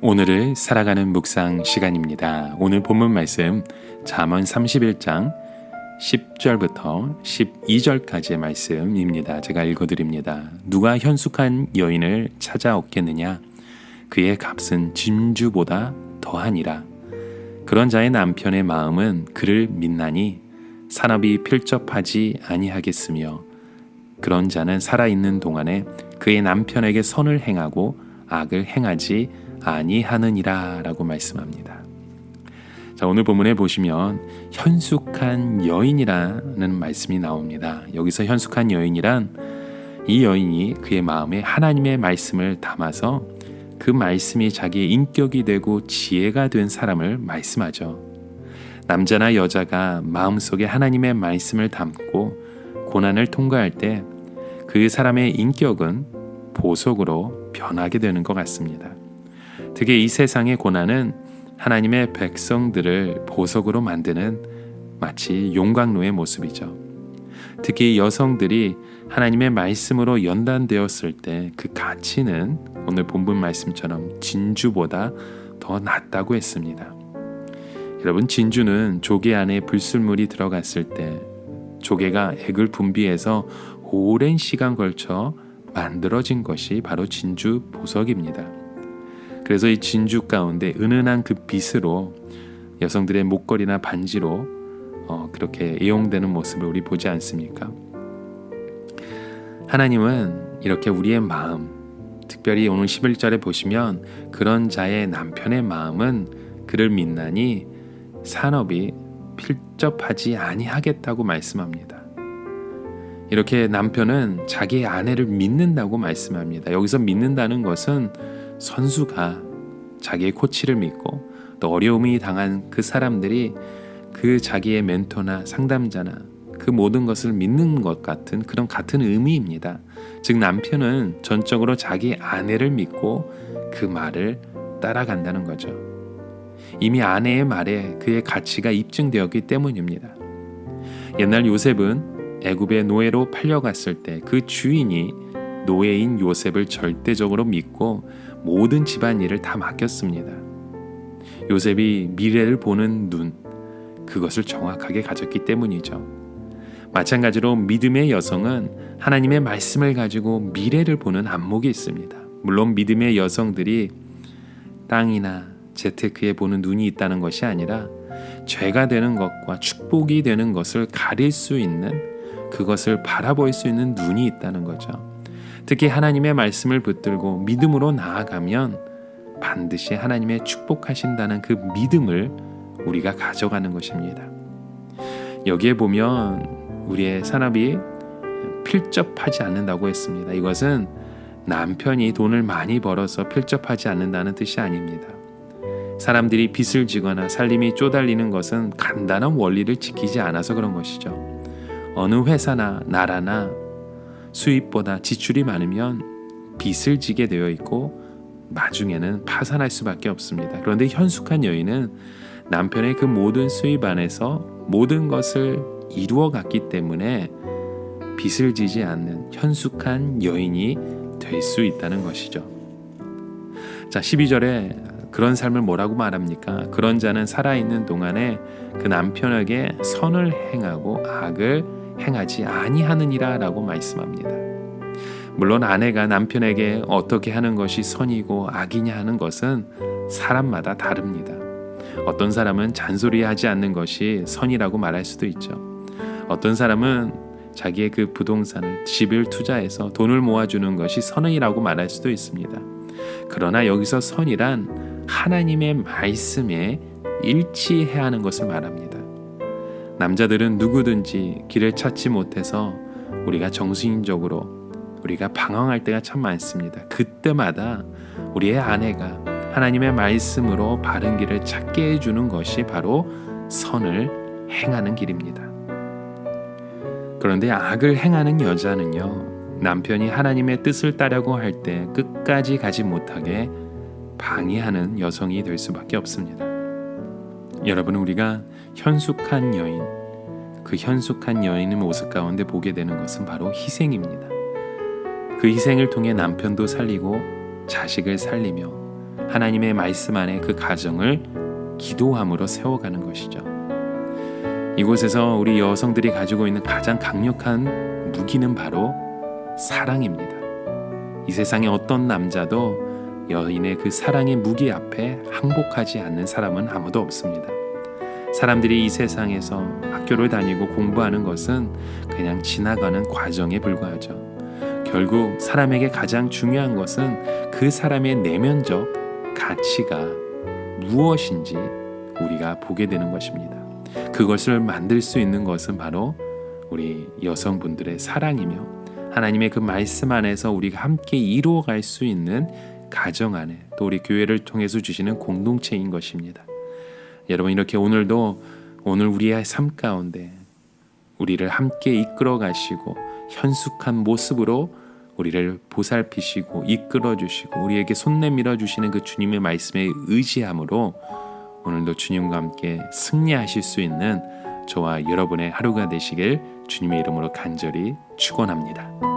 오늘을 살아가는 묵상 시간입니다. 오늘 본문 말씀 잠언 31장 10절부터 12절까지의 말씀입니다. 제가 읽어드립니다. 누가 현숙한 여인을 찾아 얻겠느냐? 그의 값은 진주보다 더하니라. 그런 자의 남편의 마음은 그를 믿나니 산업이 필접하지 아니하겠으며 그런 자는 살아있는 동안에 그의 남편에게 선을 행하고 악을 행하지 아니하느니라 라고 말씀합니다. 자, 오늘 본문에 보시면 현숙한 여인이라는 말씀이 나옵니다. 여기서 현숙한 여인이란 이 여인이 그의 마음에 하나님의 말씀을 담아서 그 말씀이 자기의 인격이 되고 지혜가 된 사람을 말씀하죠. 남자나 여자가 마음속에 하나님의 말씀을 담고 고난을 통과할 때 그 사람의 인격은 보석으로 변하게 되는 것 같습니다. 특히 이 세상의 고난은 하나님의 백성들을 보석으로 만드는 마치 용광로의 모습이죠. 특히 여성들이 하나님의 말씀으로 연단되었을 때 그 가치는 오늘 본문 말씀처럼 진주보다 더 낫다고 했습니다. 여러분, 진주는 조개 안에 불순물이 들어갔을 때 조개가 액을 분비해서 오랜 시간 걸쳐 만들어진 것이 바로 진주 보석입니다. 그래서 이 진주 가운데 은은한 그 빛으로 여성들의 목걸이나 반지로 그렇게 애용되는 모습을 우리 보지 않습니까? 하나님은 이렇게 우리의 마음, 특별히 오늘 11절에 보시면 그런 자의 남편의 마음은 그를 믿나니 산업이 필접하지 아니하겠다고 말씀합니다. 이렇게 남편은 자기의 아내를 믿는다고 말씀합니다. 여기서 믿는다는 것은 선수가 자기의 코치를 믿고 또 어려움이 당한 그 사람들이 그 자기의 멘토나 상담자나 그 모든 것을 믿는 것 같은 그런 같은 의미입니다. 즉 남편은 전적으로 자기 아내를 믿고 그 말을 따라간다는 거죠. 이미 아내의 말에 그의 가치가 입증되었기 때문입니다. 옛날 요셉은 애굽의 노예로 팔려갔을 때 그 주인이 노예인 요셉을 절대적으로 믿고 모든 집안일을 다 맡겼습니다. 요셉이 미래를 보는 눈, 그것을 정확하게 가졌기 때문이죠. 마찬가지로 믿음의 여성은 하나님의 말씀을 가지고 미래를 보는 안목이 있습니다. 물론 믿음의 여성들이 땅이나 재테크에 보는 눈이 있다는 것이 아니라 죄가 되는 것과 축복이 되는 것을 가릴 수 있는, 그것을 바라볼 수 있는 눈이 있다는 거죠. 특히 하나님의 말씀을 붙들고 믿음으로 나아가면 반드시 하나님의 축복하신다는 그 믿음을 우리가 가져가는 것입니다. 여기에 보면 우리의 산업이 필접하지 않는다고 했습니다. 이것은 남편이 돈을 많이 벌어서 필접하지 않는다는 뜻이 아닙니다. 사람들이 빚을 지거나 살림이 쪼달리는 것은 간단한 원리를 지키지 않아서 그런 것이죠. 어느 회사나 나라나 수입보다 지출이 많으면 빚을 지게 되어 있고 나중에는 파산할 수밖에 없습니다. 그런데 현숙한 여인은 남편의 그 모든 수입 안에서 모든 것을 이루어 갔기 때문에 빚을 지지 않는 현숙한 여인이 될 수 있다는 것이죠. 자, 12절에 그런 삶을 뭐라고 말합니까? 그런 자는 살아있는 동안에 그 남편에게 선을 행하고 악을 행하지 아니하느니라 라고 말씀합니다. 물론 아내가 남편에게 어떻게 하는 것이 선이고 악이냐 하는 것은 사람마다 다릅니다. 어떤 사람은 잔소리하지 않는 것이 선이라고 말할 수도 있죠. 어떤 사람은 자기의 그 부동산을, 집을 투자해서 돈을 모아주는 것이 선이라고 말할 수도 있습니다. 그러나 여기서 선이란 하나님의 말씀에 일치해야 하는 것을 말합니다. 남자들은 누구든지 길을 찾지 못해서 우리가 정신적으로 우리가 방황할 때가 참 많습니다. 그때마다 우리의 아내가 하나님의 말씀으로 바른 길을 찾게 해주는 것이 바로 선을 행하는 길입니다. 그런데 악을 행하는 여자는요, 남편이 하나님의 뜻을 따르고 할 때 끝까지 가지 못하게 방해하는 여성이 될 수밖에 없습니다. 여러분, 우리가 현숙한 여인, 그 현숙한 여인의 모습 가운데 보게 되는 것은 바로 희생입니다. 그 희생을 통해 남편도 살리고 자식을 살리며 하나님의 말씀 안에 그 가정을 기도함으로 세워가는 것이죠. 이곳에서 우리 여성들이 가지고 있는 가장 강력한 무기는 바로 사랑입니다. 이 세상에 어떤 남자도 여인의 그 사랑의 무기 앞에 항복하지 않는 사람은 아무도 없습니다. 사람들이 이 세상에서 학교를 다니고 공부하는 것은 그냥 지나가는 과정에 불과하죠. 결국 사람에게 가장 중요한 것은 그 사람의 내면적 가치가 무엇인지 우리가 보게 되는 것입니다. 그것을 만들 수 있는 것은 바로 우리 여성분들의 사랑이며 하나님의 그 말씀 안에서 우리가 함께 이루어갈 수 있는 가정 안에 또 우리 교회를 통해서 주시는 공동체인 것입니다. 여러분, 이렇게 오늘 우리의 삶 가운데 우리를 함께 이끌어 가시고 현숙한 모습으로 우리를 보살피시고 이끌어 주시고 우리에게 손 내밀어 주시는 그 주님의 말씀에 의지함으로 오늘도 주님과 함께 승리하실 수 있는 저와 여러분의 하루가 되시길 주님의 이름으로 간절히 축원합니다.